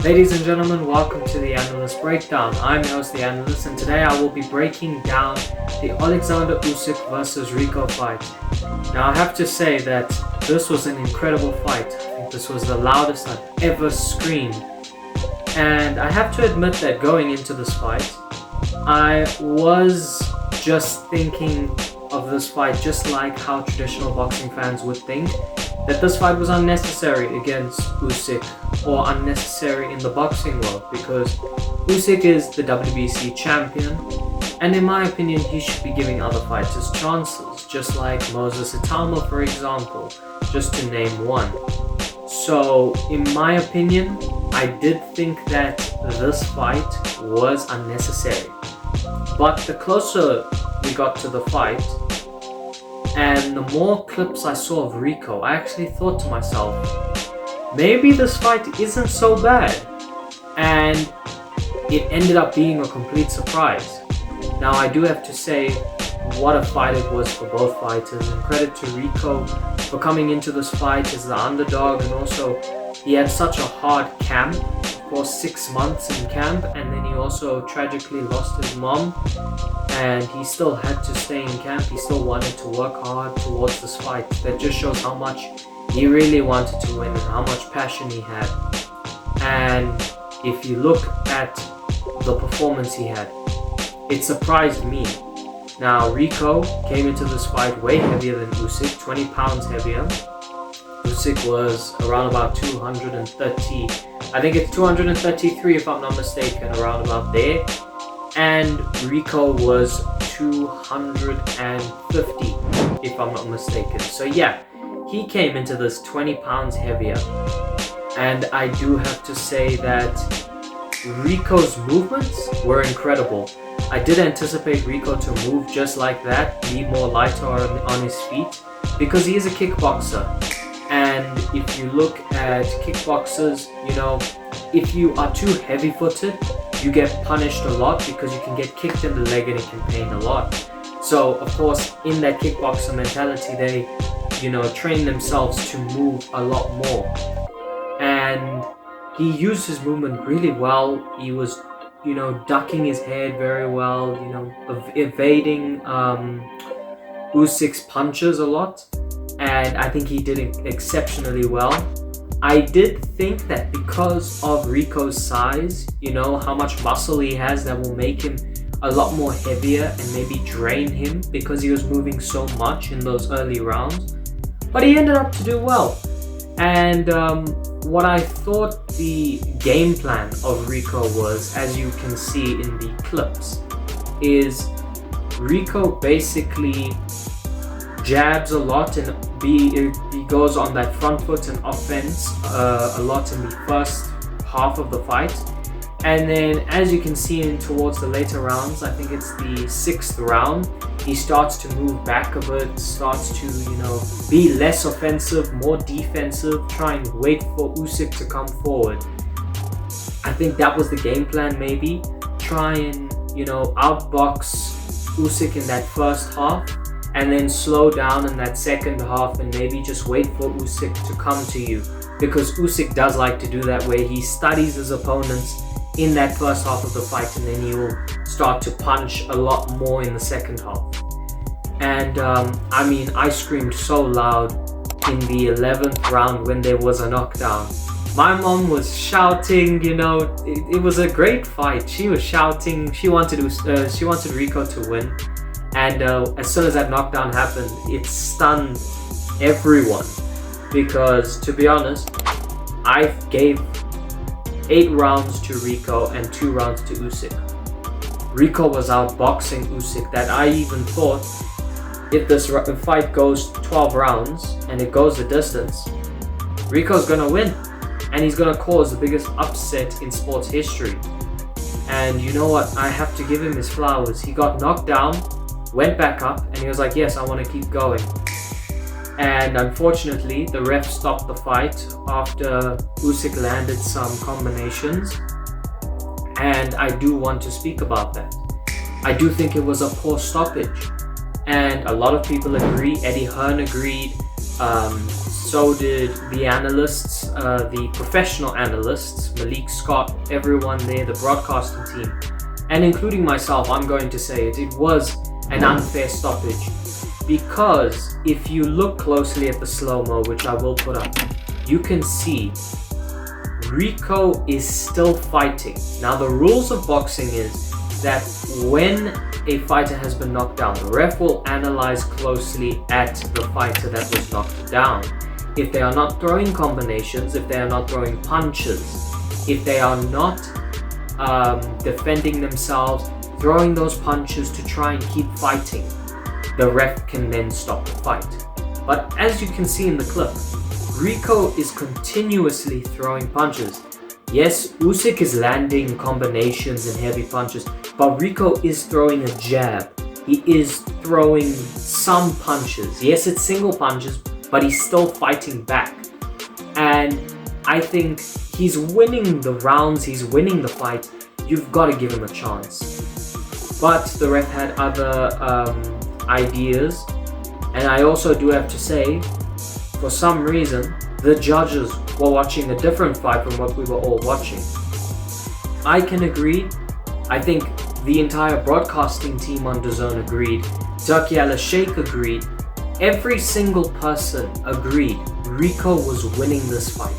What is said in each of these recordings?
Ladies and gentlemen, welcome to the Analyst Breakdown. I'm your host, the Analyst, and today I will be breaking down the Alexander Usyk versus Rico fight. Now, I have to say that this was an incredible fight. I think this was the loudest I've ever screamed. And I have to admit that going into this fight, I was just thinking of this fight just like how traditional boxing fans would think, that this fight was unnecessary against Usyk, or unnecessary in the boxing world, because Usyk is the WBC champion, and in my opinion he should be giving other fighters chances, just like Moses Itama, for example, just to name one. So in my opinion, I did think that this fight was unnecessary. But the closer we got to the fight, and the more clips I saw of Rico, I actually thought to myself, maybe this fight isn't so bad. And it ended up being a complete surprise. Now, I do have to say what a fight it was for both fighters, and credit to Rico for coming into this fight as the underdog, and also he had such a hard camp, of course 6 months in camp, and then he also tragically lost his mom, and he still had to stay in camp. He still wanted to work hard towards this fight. That just shows how much he really wanted to win and how much passion he had. And if you look at the performance he had, it surprised me. Now, Rico came into this fight way heavier than Usyk, 20 pounds heavier. Usyk was around about 230, I think it's 233 if I'm not mistaken, around about there. And Rico was 250 if I'm not mistaken. So yeah, he came into this 20 pounds heavier. And I do have to say that Rico's movements were incredible. I did anticipate Rico to move just like that, be more lighter on his feet, because he is a kickboxer. And if you look at kickboxers, if you are too heavy-footed, you get punished a lot because you can get kicked in the leg and it can pain a lot. So of course, in that kickboxer mentality, they train themselves to move a lot more. And he used his movement really well. He was ducking his head very well, evading Usyk's punches a lot, and I think he did it exceptionally well. I did think that because of Rico's size, how much muscle he has, that will make him a lot more heavier and maybe drain him because he was moving so much in those early rounds. But he ended up to do well. And what I thought the game plan of Rico was, as you can see in the clips, is Rico basically jabs a lot, and he goes on that front foot and offense a lot in the first half of the fight. And then, as you can see towards the later rounds, I think it's the 6th round, he starts to move back a bit, starts to, be less offensive, more defensive, try and wait for Usyk to come forward. I think that was the game plan, maybe. Try and, outbox Usyk in that first half, and then slow down in that second half and maybe just wait for Usyk to come to you. Because Usyk does like to do that, where he studies his opponents in that first half of the fight, and then he will start to punch a lot more in the second half. And I screamed so loud in the 11th round when there was a knockdown. My mom was shouting, it was a great fight. She was shouting, she wanted Rico to win. And as soon as that knockdown happened, it stunned everyone. Because, to be honest, I gave 8 rounds to Rico and 2 rounds to Usyk. Rico was outboxing Usyk, that I even thought if this fight goes 12 rounds and it goes the distance, Rico's gonna win. And he's gonna cause the biggest upset in sports history. And you know what? I have to give him his flowers. He got knocked down, went back up, and he was like, yes, I want to keep going. And unfortunately, the ref stopped the fight after Usyk landed some combinations. And I do want to speak about that. I do think it was a poor stoppage. And a lot of people agree. Eddie Hearn agreed. So did the analysts, the professional analysts, Malik, Scott, everyone there, the broadcasting team, and including myself. I'm going to say it was an unfair stoppage, because if you look closely at the slow-mo, which I will put up, you can see Rico is still fighting. Now, the rules of boxing is that when a fighter has been knocked down, the ref will analyze closely at the fighter that was knocked down. If they are not throwing combinations, if they are not throwing punches, if they are not defending themselves, throwing those punches to try and keep fighting, the ref can then stop the fight. But as you can see in the clip, Rico is continuously throwing punches. Yes, Usyk is landing combinations and heavy punches, but Rico is throwing a jab. He is throwing some punches. Yes, it's single punches, but he's still fighting back. And I think he's winning the rounds, he's winning the fight. You've got to give him a chance. But the ref had other ideas. And I also do have to say, for some reason, the judges were watching a different fight from what we were all watching. I can agree. I think the entire broadcasting team on DAZN agreed. Turki Al-Sheikh agreed. Every single person agreed Rico was winning this fight.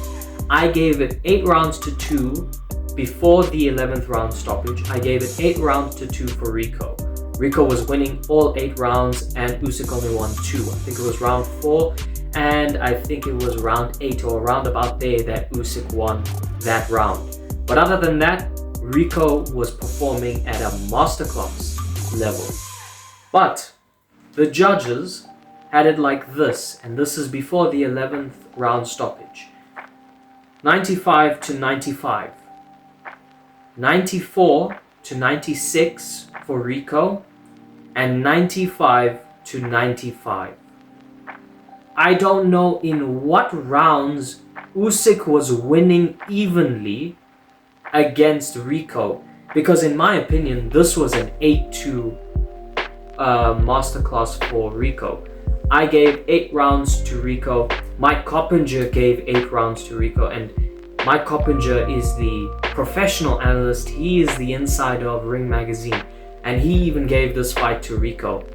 I gave it 8 rounds to 2 before the 11th round stoppage. I gave it 8 rounds to 2 for Rico. Rico was winning all 8 rounds and Usyk only won 2. I think it was round 4 and I think it was round 8 or around about there that Usyk won that round. But other than that, Rico was performing at a masterclass level. But the judges had it like this, and this is before the 11th round stoppage. 95 to 95. 94 to 96 for Rico, and 95 to 95. I don't know in what rounds Usyk was winning evenly against Rico, because in my opinion this was an 8-2 masterclass for Rico. I gave 8 rounds to Rico. Mike Coppinger gave 8 rounds to Rico, and Mike Coppinger is the professional analyst. He is the insider of Ring Magazine, and he even gave this fight to Rico.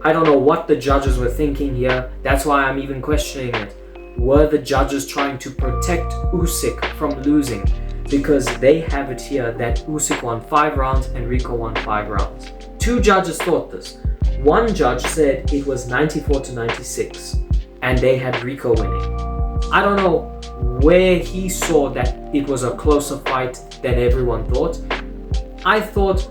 I don't know what the judges were thinking here. That's why I'm even questioning it. Were the judges trying to protect Usyk from losing? Because they have it here that Usyk won 5 rounds and Rico won 5 rounds. 2 judges thought this. One judge said it was 94 to 96 and they had Rico winning. I don't know where he saw that it was a closer fight than everyone thought. I thought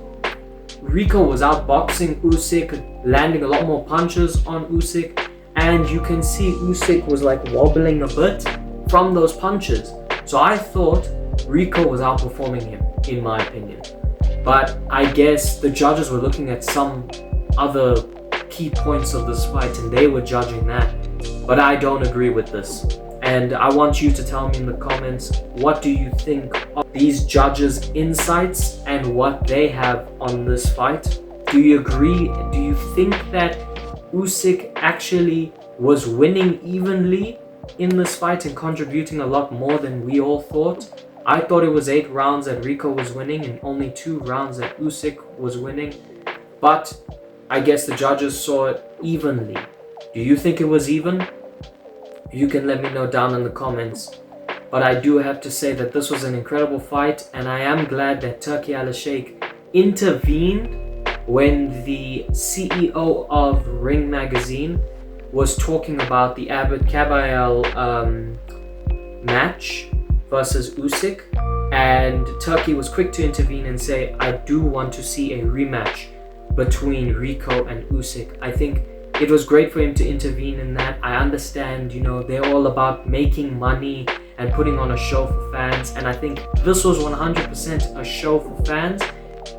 Rico was outboxing Usyk, landing a lot more punches on Usyk, and you can see Usyk was like wobbling a bit from those punches. So I thought Rico was outperforming him, in my opinion. But I guess the judges were looking at some other key points of this fight and they were judging that. But I don't agree with this. And I want you to tell me in the comments, what do you think of these judges' insights and what they have on this fight? Do you agree? Do you think that Usyk actually was winning evenly in this fight and contributing a lot more than we all thought? I thought it was 8 rounds that Rico was winning and only 2 rounds that Usyk was winning. But I guess the judges saw it evenly. Do you think it was even? You can let me know down in the comments. But I do have to say that this was an incredible fight, and I am glad that Turki Al-Sheikh intervened when the CEO of Ring Magazine was talking about the Abed Kabayel match versus Usyk, and Turki was quick to intervene and say, I do want to see a rematch between Rico and Usyk. I think it was great for him to intervene in that. I understand, they're all about making money and putting on a show for fans, and I think this was 100% a show for fans,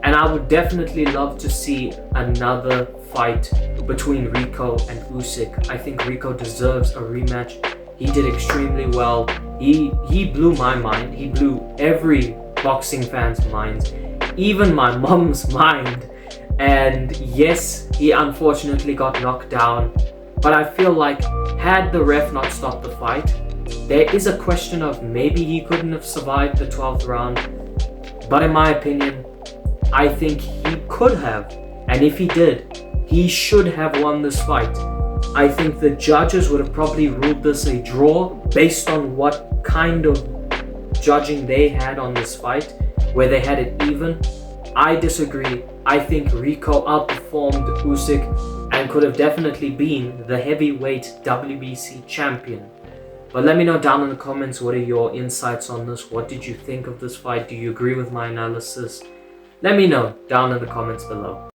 and I would definitely love to see another fight between Rico and Usyk. I think Rico deserves a rematch. He did extremely well. He blew my mind. He blew every boxing fan's mind, even my mom's mind. And yes, he unfortunately got knocked down, But I feel like had the ref not stopped the fight, there is a question of maybe he couldn't have survived the 12th round. But in my opinion, I think he could have. And if he did, he should have won this fight. I think the judges would have probably ruled this a draw based on what kind of judging they had on this fight, where they had it even. I disagree. I think Rico outperformed Usyk and could have definitely been the heavyweight WBC champion. But let me know down in the comments, what are your insights on this? What did you think of this fight? Do you agree with my analysis? Let me know down in the comments below.